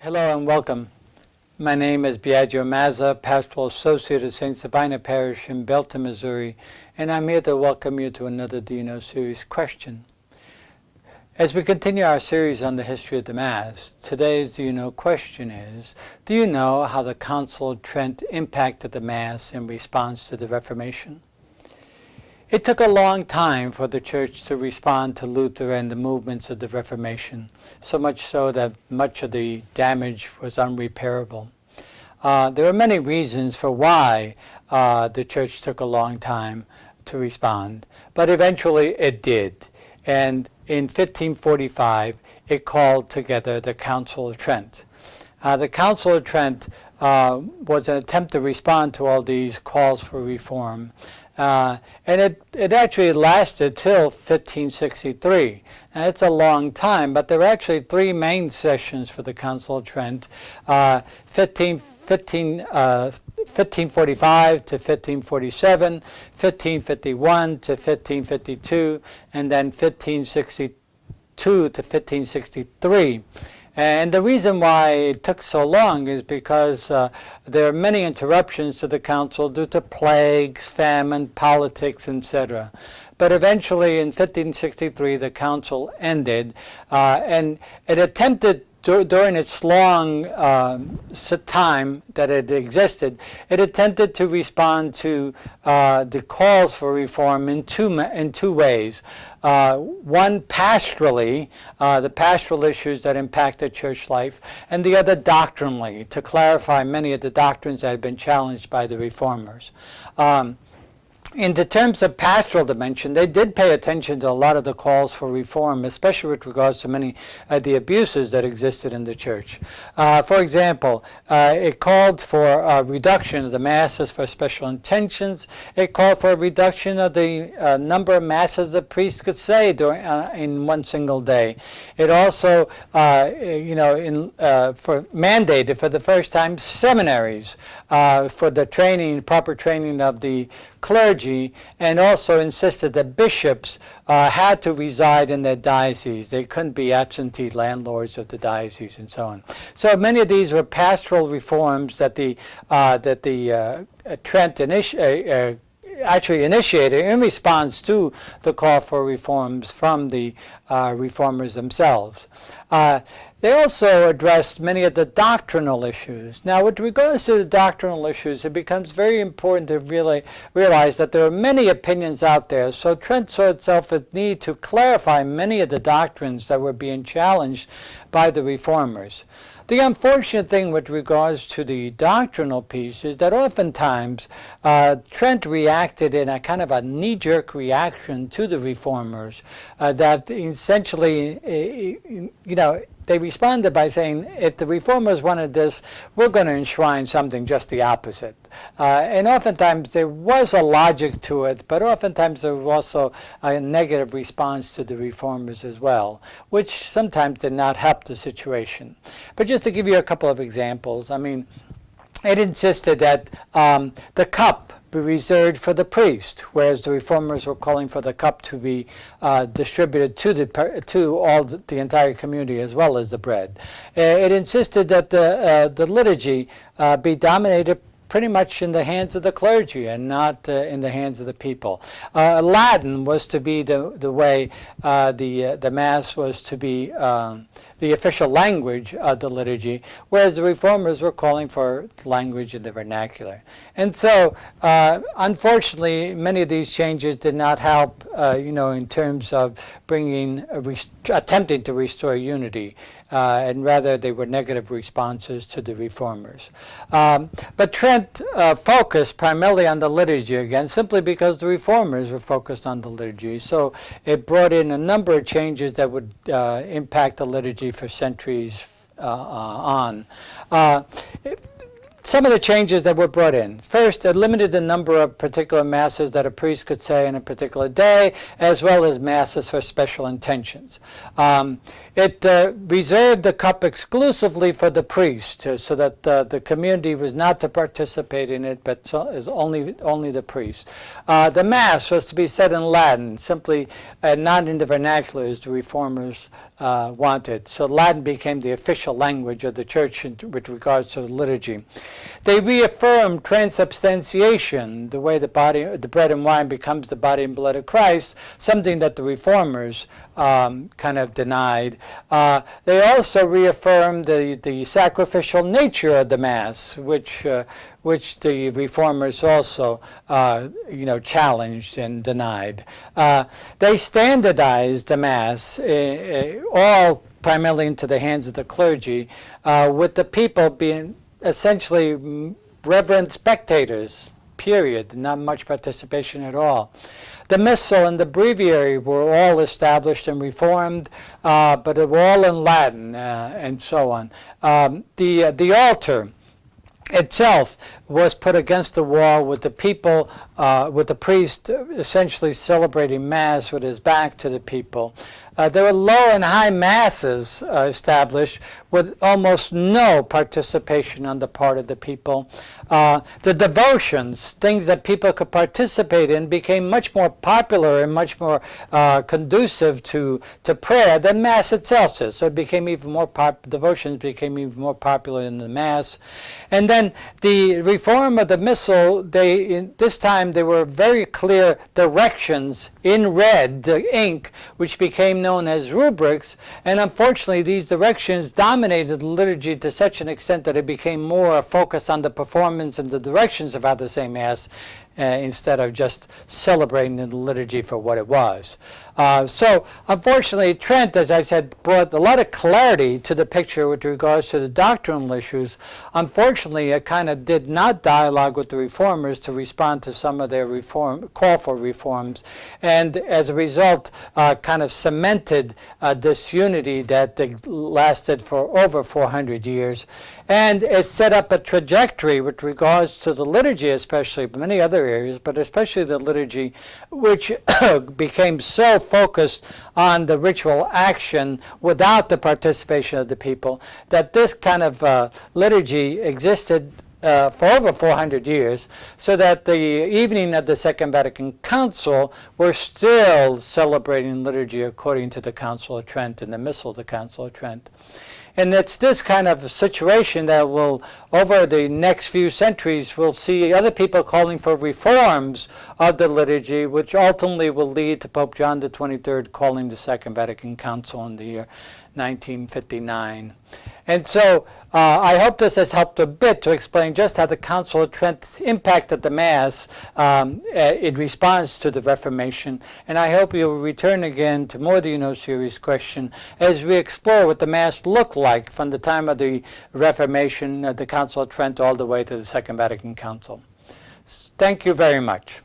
Hello and welcome. My name is Biagio Mazza, Pastoral Associate at St. Sabina Parish in Belton, Missouri, and I'm here to welcome you to another Do You Know series question. As we continue our series on the history of the Mass, today's Do You Know question is, do you know how the Council of Trent impacted the Mass in response to the Reformation? It took a long time for the Church to respond to Luther and the movements of the Reformation, so much so that much of the damage was unrepairable. There are many reasons for why the Church took a long time to respond, but eventually it did. And in 1545, it called together the Council of Trent. The Council of Trent was an attempt to respond to all these calls for reform. And it actually lasted till 1563. And it's a long time, but there were actually three main sessions for the Council of Trent, 1545 to 1547, 1551 to 1552, and then 1562 to 1563. And the reason why it took so long is because there are many interruptions to the council due to plagues, famine, politics, etc. But eventually in 1563 the council ended, and it attempted during its long time that it existed, it attempted to respond to the calls for reform in two ways. One pastorally, the pastoral issues that impacted church life, and the other doctrinally, to clarify many of the doctrines that had been challenged by the reformers. In the terms of pastoral dimension, they did pay attention to a lot of the calls for reform, especially with regards to many of the abuses that existed in the church. For example, it called for a reduction of the masses for special intentions. It called for a reduction of the number of masses the priest could say in one single day. It also, mandated for the first time seminaries for the proper training of the clergy, and also insisted that bishops had to reside in their diocese. They couldn't be absentee landlords of the diocese and so on. So many of these were pastoral reforms that the Trent actually initiated in response to the call for reforms from the reformers themselves. They also addressed many of the doctrinal issues. Now, with regards to the doctrinal issues, it becomes very important to really realize that there are many opinions out there. So Trent saw itself a need to clarify many of the doctrines that were being challenged by the reformers. The unfortunate thing with regards to the doctrinal piece is that oftentimes Trent reacted in a kind of a knee-jerk reaction to the reformers that essentially, they responded by saying, if the reformers wanted this, we're going to enshrine something just the opposite. And oftentimes there was a logic to it, but oftentimes there was also a negative response to the reformers as well, which sometimes did not help the situation. But just to give you a couple of examples, it insisted that the cup be reserved for the priest, whereas the reformers were calling for the cup to be distributed to the entire community as well as the bread. It insisted that the liturgy be dominated pretty much in the hands of the clergy and not in the hands of the people. Latin was to be the way the Mass was to be the official language of the liturgy, whereas the reformers were calling for language in the vernacular. And so, unfortunately, many of these changes did not help, in terms of attempting to restore unity. And rather they were negative responses to the reformers. But Trent focused primarily on the liturgy again, simply because the reformers were focused on the liturgy. So it brought in a number of changes that would impact the liturgy for centuries on. some of the changes that were brought in. First, it limited the number of particular masses that a priest could say on a particular day, as well as masses for special intentions. It reserved the cup exclusively for the priest, so that the community was not to participate in it, but is only the priest. The Mass was to be said in Latin, simply not in the vernacular as the Reformers wanted. So Latin became the official language of the Church with regards to the liturgy. They reaffirmed transubstantiation, the way the bread and wine becomes the body and blood of Christ, something that the Reformers kind of denied. They also reaffirmed the sacrificial nature of the Mass, which the Reformers also challenged and denied. They standardized the Mass, all primarily into the hands of the clergy, with the people being essentially reverent spectators, period, not much participation at all. The Missal and the Breviary were all established and reformed, but they were all in Latin and so on. The altar itself was put against the wall with the people, with the priest essentially celebrating Mass with his back to the people. There were low and high masses established with almost no participation on the part of the people. The devotions, things that people could participate in, became much more popular and much more conducive to prayer than Mass itself is. So it became even more devotions became even more popular than the Mass. And then the reform of the Missal, this time there were very clear directions in red ink, which became known as rubrics, and unfortunately these directions dominated the liturgy to such an extent that it became more a focus on the performance and the directions of how to say Mass instead of just celebrating the liturgy for what it was. So unfortunately Trent, as I said, brought a lot of clarity to the picture with regards to the doctrinal issues. Unfortunately, it kind of did not dialogue with the Reformers to respond to some of their call for reforms, and as a result kind of cemented disunity that lasted for over 400 years. And it set up a trajectory with regards to the liturgy, especially, but many other areas, but especially the liturgy, which became so focused on the ritual action without the participation of the people, that this kind of liturgy existed for over 400 years, so that the evening of the Second Vatican Council, we're still celebrating liturgy according to the Council of Trent and the Missal of the Council of Trent. And it's this kind of situation that will, over the next few centuries, we'll see other people calling for reforms of the liturgy, which ultimately will lead to Pope John the 23rd calling the Second Vatican Council in the year 1959. And so I hope this has helped a bit to explain just how the Council of Trent impacted the Mass in response to the Reformation. And I hope you'll return again to more of the You series question as we explore what the Mass looked like from the time of the Reformation, the Council of Trent, all the way to the Second Vatican Council. Thank you very much.